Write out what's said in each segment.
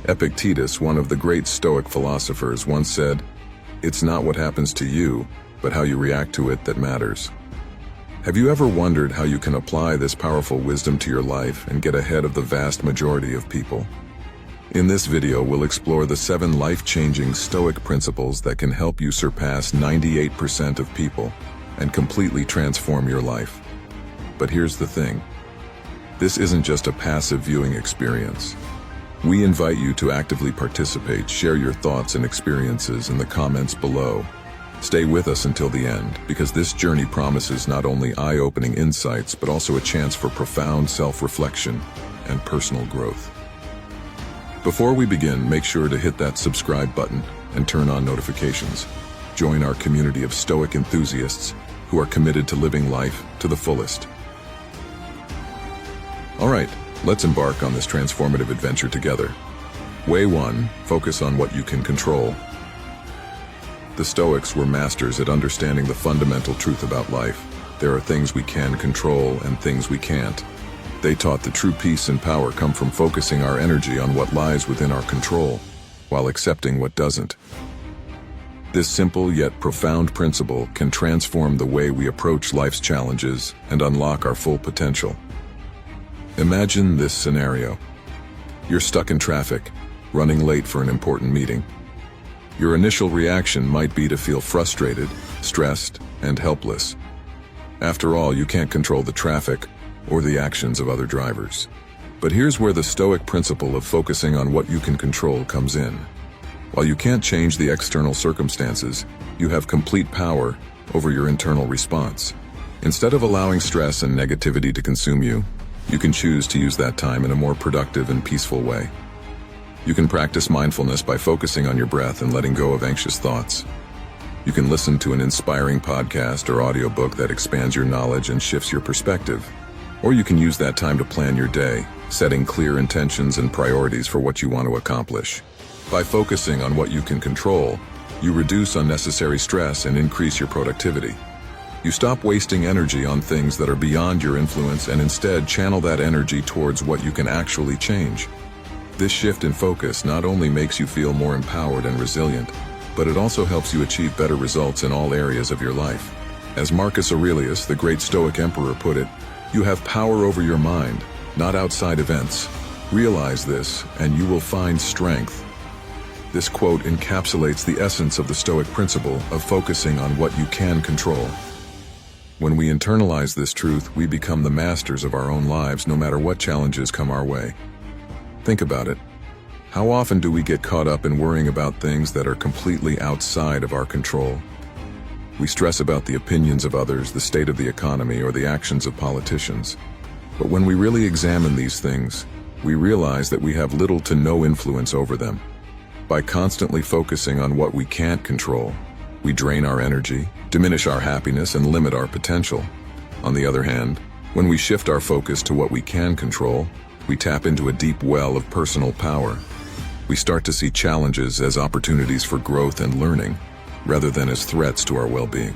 Epictetus, one of the great Stoic philosophers, once said, "It's not what happens to you, but how you react to it that matters." Have you ever wondered how you can apply this powerful wisdom to your life and get ahead of the vast majority of people? In this video, we'll explore the 7 life-changing Stoic principles that can help you surpass 98% of people and completely transform your life. But here's the thing. This isn't just a passive viewing experience. We invite you to actively participate, share your thoughts and experiences in the comments below. Stay with us until the end, because this journey promises not only eye-opening insights, but also a chance for profound self-reflection and personal growth. Before we begin, make sure to hit that subscribe button and turn on notifications. Join our community of Stoic enthusiasts who are committed to living life to the fullest. All right, let's embark on this transformative adventure together. Way 1, focus on what you can control. The Stoics were masters at understanding the fundamental truth about life. There are things we can control and things we can't. They taught that true peace and power come from focusing our energy on what lies within our control, while accepting what doesn't. This simple yet profound principle can transform the way we approach life's challenges and unlock our full potential. Imagine this scenario. You're stuck in traffic, running late for an important meeting. Your initial reaction might be to feel frustrated, stressed, and helpless. After all, you can't control the traffic or the actions of other drivers. But here's where the Stoic principle of focusing on what you can control comes in. While you can't change the external circumstances, you have complete power over your internal response. Instead of allowing stress and negativity to consume you, you can choose to use that time in a more productive and peaceful way. You can practice mindfulness by focusing on your breath and letting go of anxious thoughts. You can listen to an inspiring podcast or audiobook that expands your knowledge and shifts your perspective. Or you can use that time to plan your day, setting clear intentions and priorities for what you want to accomplish. By focusing on what you can control, you reduce unnecessary stress and increase your productivity. You stop wasting energy on things that are beyond your influence and instead channel that energy towards what you can actually change. This shift in focus not only makes you feel more empowered and resilient, but it also helps you achieve better results in all areas of your life. As Marcus Aurelius, the great Stoic emperor, put it, "You have power over your mind, not outside events. Realize this, and you will find strength." This quote encapsulates the essence of the Stoic principle of focusing on what you can control. When we internalize this truth, we become the masters of our own lives, no matter what challenges come our way. Think about it. How often do we get caught up in worrying about things that are completely outside of our control? We stress about the opinions of others, the state of the economy, or the actions of politicians. But when we really examine these things, we realize that we have little to no influence over them. By constantly focusing on what we can't control, we drain our energy, diminish our happiness, and limit our potential. On the other hand, when we shift our focus to what we can control, we tap into a deep well of personal power. We start to see challenges as opportunities for growth and learning, rather than as threats to our well-being.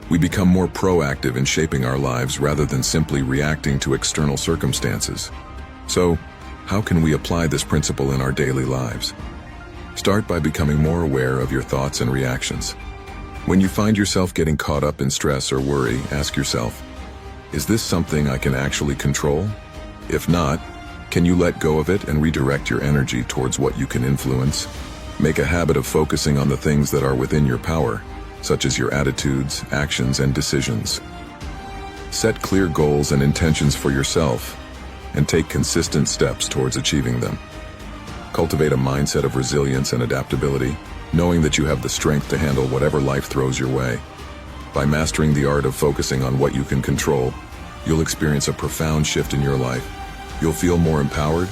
We become more proactive in shaping our lives rather than simply reacting to external circumstances. So, how can we apply this principle in our daily lives? Start by becoming more aware of your thoughts and reactions. When you find yourself getting caught up in stress or worry, ask yourself, is this something I can actually control? If not, can you let go of it and redirect your energy towards what you can influence? Make a habit of focusing on the things that are within your power, such as your attitudes, actions, and decisions. Set clear goals and intentions for yourself, and take consistent steps towards achieving them. Cultivate a mindset of resilience and adaptability, knowing that you have the strength to handle whatever life throws your way. By mastering the art of focusing on what you can control, you'll experience a profound shift in your life. You'll feel more empowered,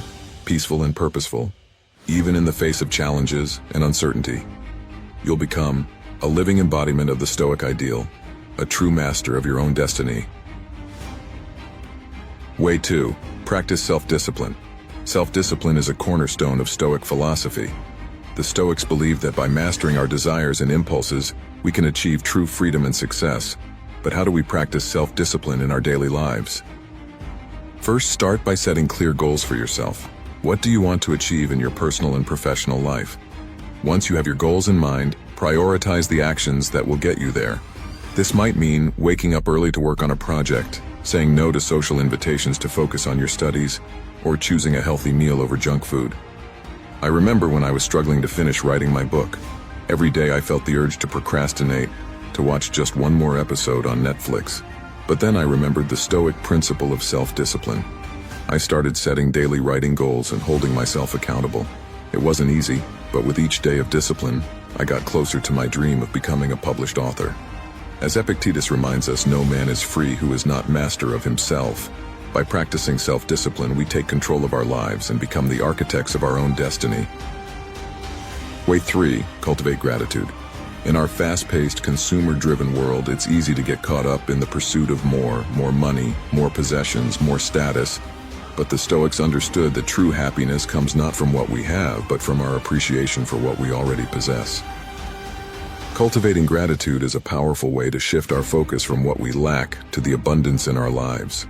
peaceful, and purposeful, even in the face of challenges and uncertainty. You'll become a living embodiment of the Stoic ideal, a true master of your own destiny. Way 2, practice self-discipline. Self-discipline is a cornerstone of Stoic philosophy. The Stoics believe that by mastering our desires and impulses, we can achieve true freedom and success. But how do we practice self-discipline in our daily lives? First, start by setting clear goals for yourself. What do you want to achieve in your personal and professional life? Once you have your goals in mind, prioritize the actions that will get you there. This might mean waking up early to work on a project, saying no to social invitations to focus on your studies, or choosing a healthy meal over junk food. I remember when I was struggling to finish writing my book. Every day I felt the urge to procrastinate, to watch just one more episode on Netflix. But then I remembered the Stoic principle of self-discipline. I started setting daily writing goals and holding myself accountable. It wasn't easy, but with each day of discipline, I got closer to my dream of becoming a published author. As Epictetus reminds us, no man is free who is not master of himself. By practicing self-discipline, we take control of our lives and become the architects of our own destiny. Way 3, cultivate gratitude. In our fast-paced, consumer-driven world, it's easy to get caught up in the pursuit of more money, more possessions, more status. But the Stoics understood that true happiness comes not from what we have, but from our appreciation for what we already possess. Cultivating gratitude is a powerful way to shift our focus from what we lack to the abundance in our lives.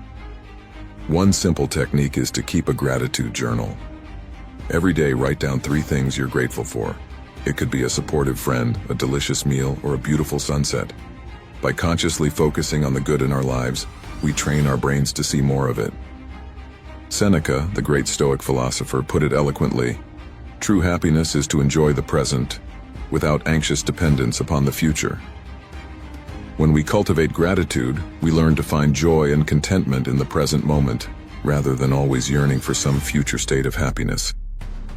One simple technique is to keep a gratitude journal. Every day, write down 3 things you're grateful for. It could be a supportive friend, a delicious meal, or a beautiful sunset. By consciously focusing on the good in our lives, we train our brains to see more of it. Seneca, the great Stoic philosopher, put it eloquently, "True happiness is to enjoy the present, without anxious dependence upon the future." When we cultivate gratitude, we learn to find joy and contentment in the present moment, rather than always yearning for some future state of happiness.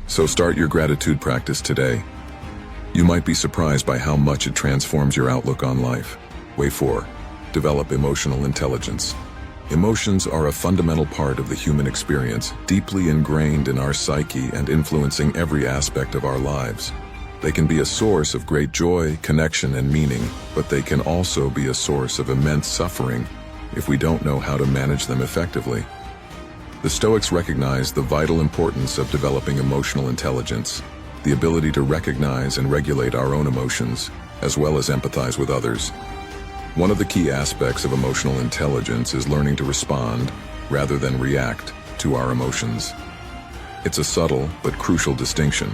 So start your gratitude practice today. You might be surprised by how much it transforms your outlook on life. Way 4, develop emotional intelligence. Emotions are a fundamental part of the human experience, deeply ingrained in our psyche and influencing every aspect of our lives. They can be a source of great joy, connection, and meaning, but they can also be a source of immense suffering if we don't know how to manage them effectively. The Stoics recognized the vital importance of developing emotional intelligence, the ability to recognize and regulate our own emotions, as well as empathize with others. One of the key aspects of emotional intelligence is learning to respond, rather than react, to our emotions. It's a subtle but crucial distinction.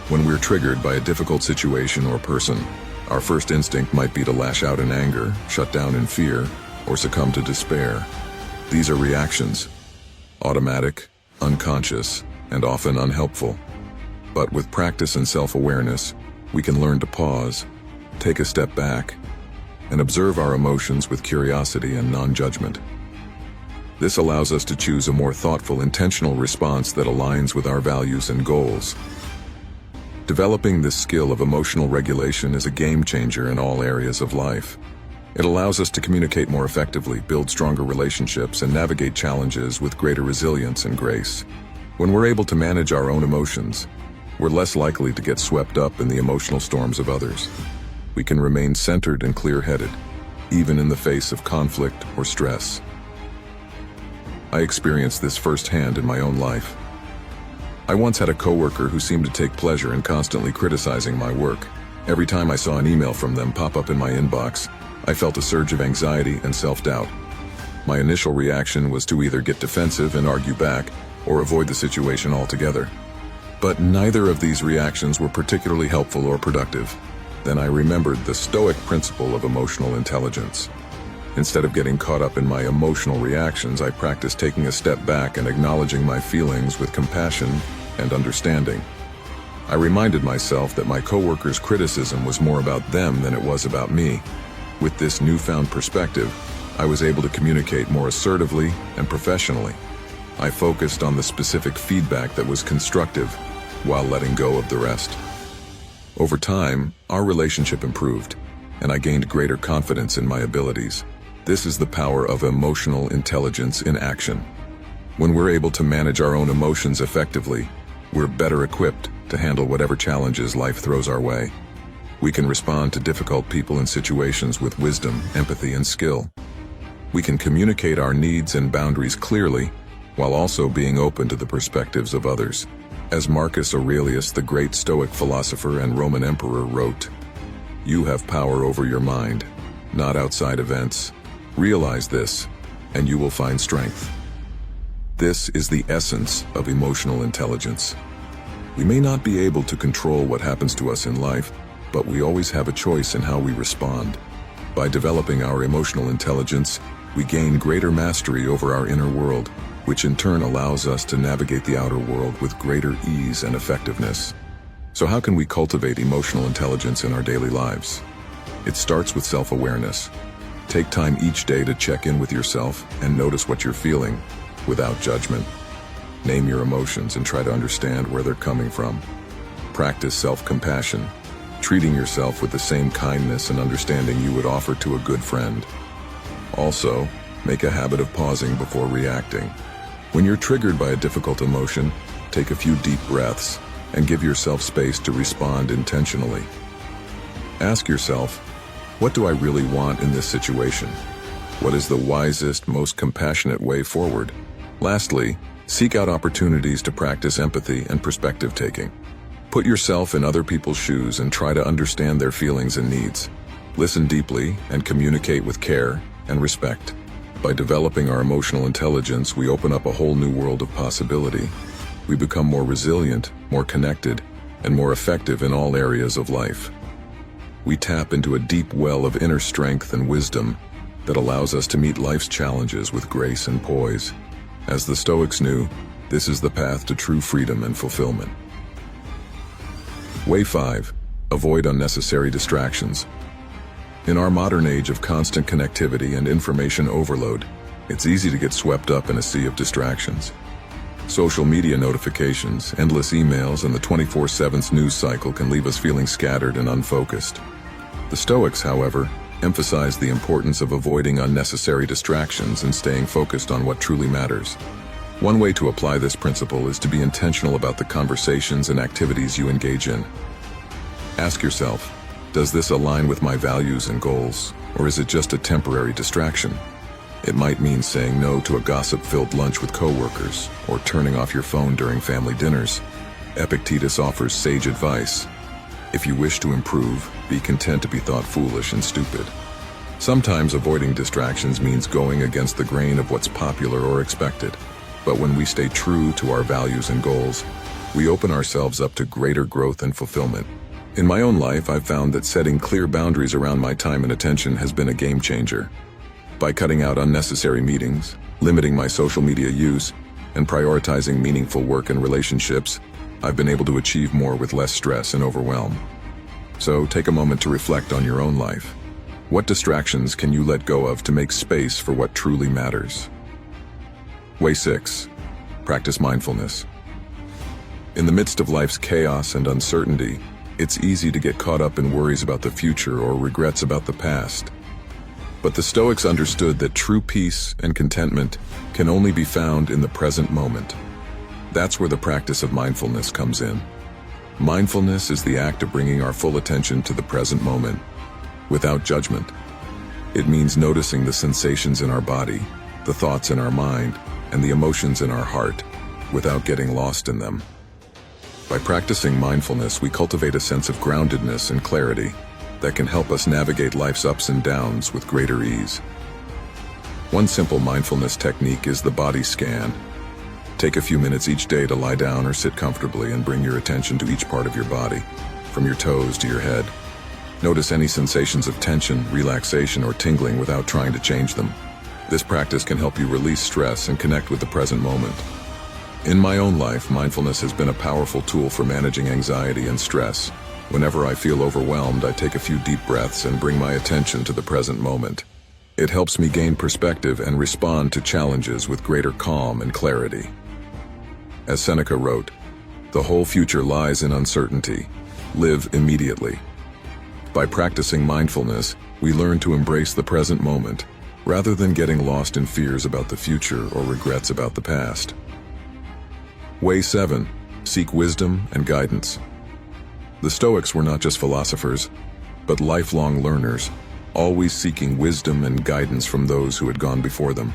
When we're triggered by a difficult situation or person, our first instinct might be to lash out in anger, shut down in fear, or succumb to despair. These are reactions, automatic, unconscious, and often unhelpful. But with practice and self-awareness, we can learn to pause, take a step back, and observe our emotions with curiosity and non-judgment. This allows us to choose a more thoughtful, intentional response that aligns with our values and goals. Developing this skill of emotional regulation is a game changer in all areas of life. It allows us to communicate more effectively, build stronger relationships, and navigate challenges with greater resilience and grace. When we're able to manage our own emotions, we're less likely to get swept up in the emotional storms of others. We can remain centered and clear-headed, even in the face of conflict or stress. I experienced this firsthand in my own life. I once had a coworker who seemed to take pleasure in constantly criticizing my work. Every time I saw an email from them pop up in my inbox, I felt a surge of anxiety and self-doubt. My initial reaction was to either get defensive and argue back, or avoid the situation altogether. But neither of these reactions were particularly helpful or productive. Then I remembered the Stoic principle of emotional intelligence. Instead of getting caught up in my emotional reactions, I practiced taking a step back and acknowledging my feelings with compassion and understanding. I reminded myself that my coworker's criticism was more about them than it was about me. With this newfound perspective, I was able to communicate more assertively and professionally. I focused on the specific feedback that was constructive, while letting go of the rest. Over time, our relationship improved, and I gained greater confidence in my abilities. This is the power of emotional intelligence in action. When we're able to manage our own emotions effectively, we're better equipped to handle whatever challenges life throws our way. We can respond to difficult people and situations with wisdom, empathy, and skill. We can communicate our needs and boundaries clearly, while also being open to the perspectives of others. As Marcus Aurelius, the great Stoic philosopher and Roman emperor, wrote, "You have power over your mind, not outside events. Realize this, and you will find strength." This is the essence of emotional intelligence. We may not be able to control what happens to us in life, but we always have a choice in how we respond. By developing our emotional intelligence, we gain greater mastery over our inner world, which in turn allows us to navigate the outer world with greater ease and effectiveness. So how can we cultivate emotional intelligence in our daily lives? It starts with self-awareness. Take time each day to check in with yourself and notice what you're feeling, without judgment. Name your emotions and try to understand where they're coming from. Practice self-compassion, treating yourself with the same kindness and understanding you would offer to a good friend. Also, make a habit of pausing before reacting. When you're triggered by a difficult emotion, take a few deep breaths and give yourself space to respond intentionally. Ask yourself, what do I really want in this situation? What is the wisest, most compassionate way forward? Lastly, seek out opportunities to practice empathy and perspective-taking. Put yourself in other people's shoes and try to understand their feelings and needs. Listen deeply and communicate with care and respect. By developing our emotional intelligence, we open up a whole new world of possibility. We become more resilient, more connected, and more effective in all areas of life. We tap into a deep well of inner strength and wisdom that allows us to meet life's challenges with grace and poise. As the Stoics knew, this is the path to true freedom and fulfillment. Way 5. Avoid unnecessary distractions. In our modern age of constant connectivity and information overload, it's easy to get swept up in a sea of distractions. Social media notifications, endless emails, and the 24/7 news cycle can leave us feeling scattered and unfocused. The Stoics, however, emphasize the importance of avoiding unnecessary distractions and staying focused on what truly matters. One way to apply this principle is to be intentional about the conversations and activities you engage in. Ask yourself, does this align with my values and goals, or is it just a temporary distraction? It might mean saying no to a gossip-filled lunch with coworkers, or turning off your phone during family dinners. Epictetus offers sage advice. If you wish to improve, be content to be thought foolish and stupid. Sometimes avoiding distractions means going against the grain of what's popular or expected. But when we stay true to our values and goals, we open ourselves up to greater growth and fulfillment. In my own life, I've found that setting clear boundaries around my time and attention has been a game changer. By cutting out unnecessary meetings, limiting my social media use, and prioritizing meaningful work and relationships, I've been able to achieve more with less stress and overwhelm. So take a moment to reflect on your own life. What distractions can you let go of to make space for what truly matters? Way 6. Practice mindfulness. In the midst of life's chaos and uncertainty, it's easy to get caught up in worries about the future or regrets about the past. But the Stoics understood that true peace and contentment can only be found in the present moment. That's where the practice of mindfulness comes in. Mindfulness is the act of bringing our full attention to the present moment, without judgment. It means noticing the sensations in our body, the thoughts in our mind, and the emotions in our heart, without getting lost in them. By practicing mindfulness, we cultivate a sense of groundedness and clarity that can help us navigate life's ups and downs with greater ease. One simple mindfulness technique is the body scan. Take a few minutes each day to lie down or sit comfortably and bring your attention to each part of your body, from your toes to your head. Notice any sensations of tension, relaxation, or tingling without trying to change them. This practice can help you release stress and connect with the present moment. In my own life, mindfulness has been a powerful tool for managing anxiety and stress. Whenever I feel overwhelmed, I take a few deep breaths and bring my attention to the present moment. It helps me gain perspective and respond to challenges with greater calm and clarity. As Seneca wrote, "The whole future lies in uncertainty. Live immediately." By practicing mindfulness, we learn to embrace the present moment, rather than getting lost in fears about the future or regrets about the past. Way 7. Seek wisdom and guidance. The Stoics were not just philosophers, but lifelong learners, always seeking wisdom and guidance from those who had gone before them.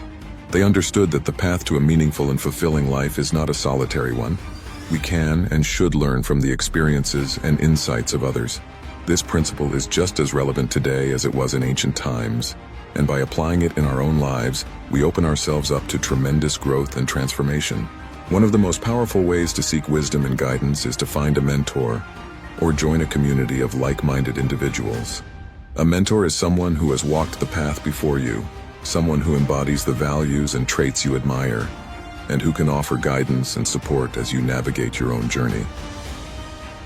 They understood that the path to a meaningful and fulfilling life is not a solitary one. We can and should learn from the experiences and insights of others. This principle is just as relevant today as it was in ancient times, and by applying it in our own lives, we open ourselves up to tremendous growth and transformation. One of the most powerful ways to seek wisdom and guidance is to find a mentor or join a community of like-minded individuals. A mentor is someone who has walked the path before you, someone who embodies the values and traits you admire, and who can offer guidance and support as you navigate your own journey.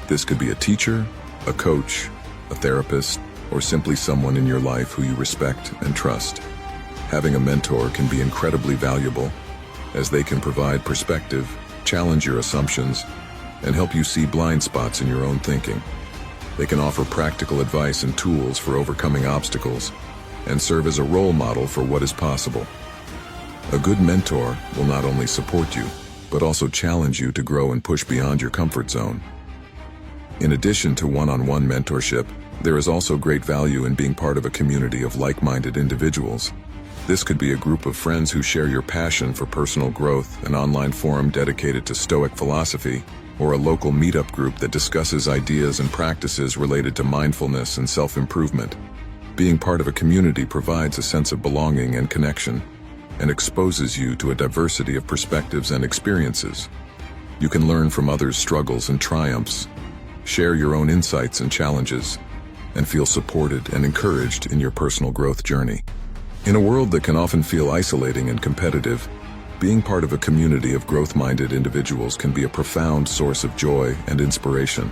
This could be a teacher, a coach, a therapist, or simply someone in your life who you respect and trust. Having a mentor can be incredibly valuable, as they can provide perspective, challenge your assumptions, and help you see blind spots in your own thinking. They can offer practical advice and tools for overcoming obstacles, and serve as a role model for what is possible. A good mentor will not only support you, but also challenge you to grow and push beyond your comfort zone. In addition to one-on-one mentorship, there is also great value in being part of a community of like-minded individuals. This could be a group of friends who share your passion for personal growth, an online forum dedicated to Stoic philosophy, or a local meetup group that discusses ideas and practices related to mindfulness and self-improvement. Being part of a community provides a sense of belonging and connection, and exposes you to a diversity of perspectives and experiences. You can learn from others' struggles and triumphs, share your own insights and challenges, and feel supported and encouraged in your personal growth journey. In a world that can often feel isolating and competitive, being part of a community of growth-minded individuals can be a profound source of joy and inspiration.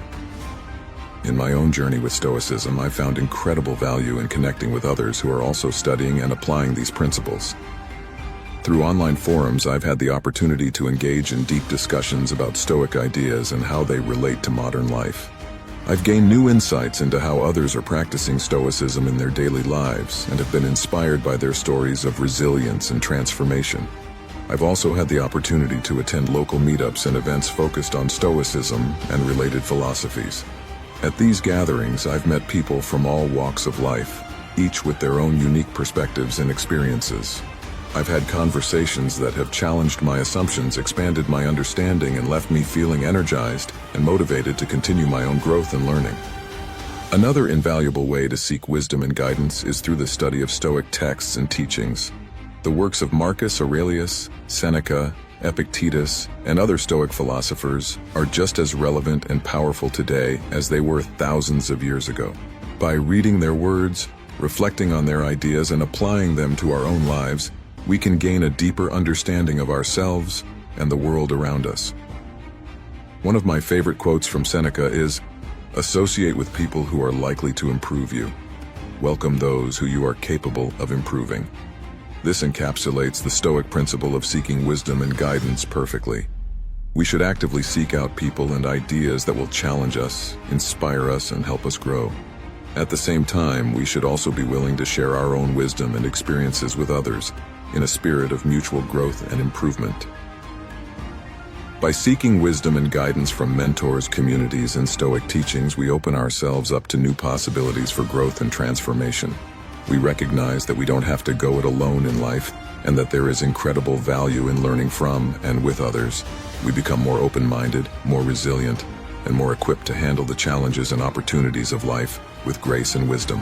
In my own journey with Stoicism, I found incredible value in connecting with others who are also studying and applying these principles. Through online forums, I've had the opportunity to engage in deep discussions about Stoic ideas and how they relate to modern life. I've gained new insights into how others are practicing Stoicism in their daily lives and have been inspired by their stories of resilience and transformation. I've also had the opportunity to attend local meetups and events focused on Stoicism and related philosophies. At these gatherings, I've met people from all walks of life, each with their own unique perspectives and experiences. I've had conversations that have challenged my assumptions, expanded my understanding, and left me feeling energized and motivated to continue my own growth and learning. Another invaluable way to seek wisdom and guidance is through the study of Stoic texts and teachings. The works of Marcus Aurelius, Seneca, Epictetus, and other Stoic philosophers are just as relevant and powerful today as they were thousands of years ago. By reading their words, reflecting on their ideas, and applying them to our own lives, we can gain a deeper understanding of ourselves and the world around us. One of my favorite quotes from Seneca is, "Associate with people who are likely to improve you. Welcome those who you are capable of improving." This encapsulates the Stoic principle of seeking wisdom and guidance perfectly. We should actively seek out people and ideas that will challenge us, inspire us, and help us grow. At the same time, we should also be willing to share our own wisdom and experiences with others in a spirit of mutual growth and improvement. By seeking wisdom and guidance from mentors, communities, and Stoic teachings, we open ourselves up to new possibilities for growth and transformation. We recognize that we don't have to go it alone in life, and that there is incredible value in learning from and with others. We become more open-minded, more resilient, and more equipped to handle the challenges and opportunities of life with grace and wisdom.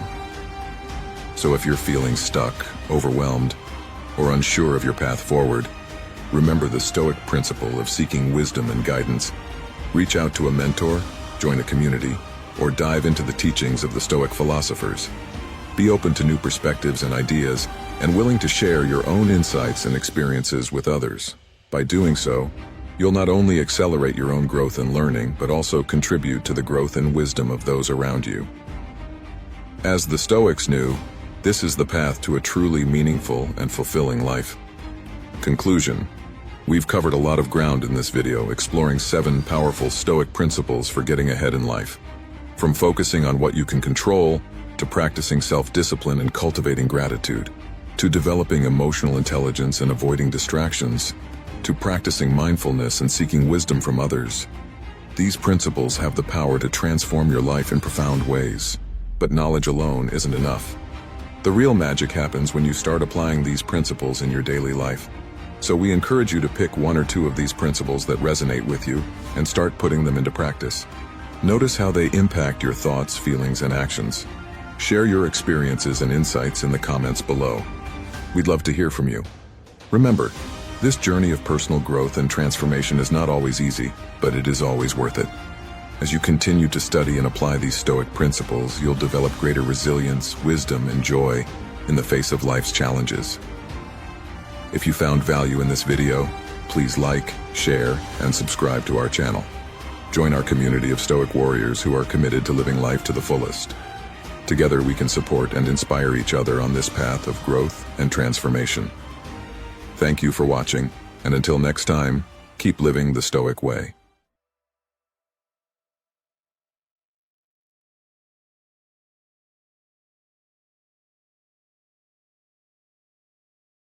So if you're feeling stuck, overwhelmed, or unsure of your path forward, remember the Stoic principle of seeking wisdom and guidance. Reach out to a mentor, join a community, or dive into the teachings of the Stoic philosophers. Be open to new perspectives and ideas, and willing to share your own insights and experiences with others. By doing so, you'll not only accelerate your own growth and learning, but also contribute to the growth and wisdom of those around you. As the Stoics knew, this is the path to a truly meaningful and fulfilling life. Conclusion. We've covered a lot of ground in this video, exploring 7 powerful Stoic principles for getting ahead in life. From focusing on what you can control, to practicing self-discipline and cultivating gratitude, to developing emotional intelligence and avoiding distractions, to practicing mindfulness and seeking wisdom from others. These principles have the power to transform your life in profound ways. But knowledge alone isn't enough. The real magic happens when you start applying these principles in your daily life. So we encourage you to pick 1 or 2 of these principles that resonate with you and start putting them into practice. Notice how they impact your thoughts, feelings, and actions. Share your experiences and insights in the comments below. We'd love to hear from you. Remember, this journey of personal growth and transformation is not always easy, but it is always worth it. As you continue to study and apply these Stoic principles, you'll develop greater resilience, wisdom, and joy in the face of life's challenges. If you found value in this video, please like, share, and subscribe to our channel. Join our community of Stoic warriors who are committed to living life to the fullest. Together we can support and inspire each other on this path of growth and transformation. Thank you for watching, and until next time, keep living the Stoic way.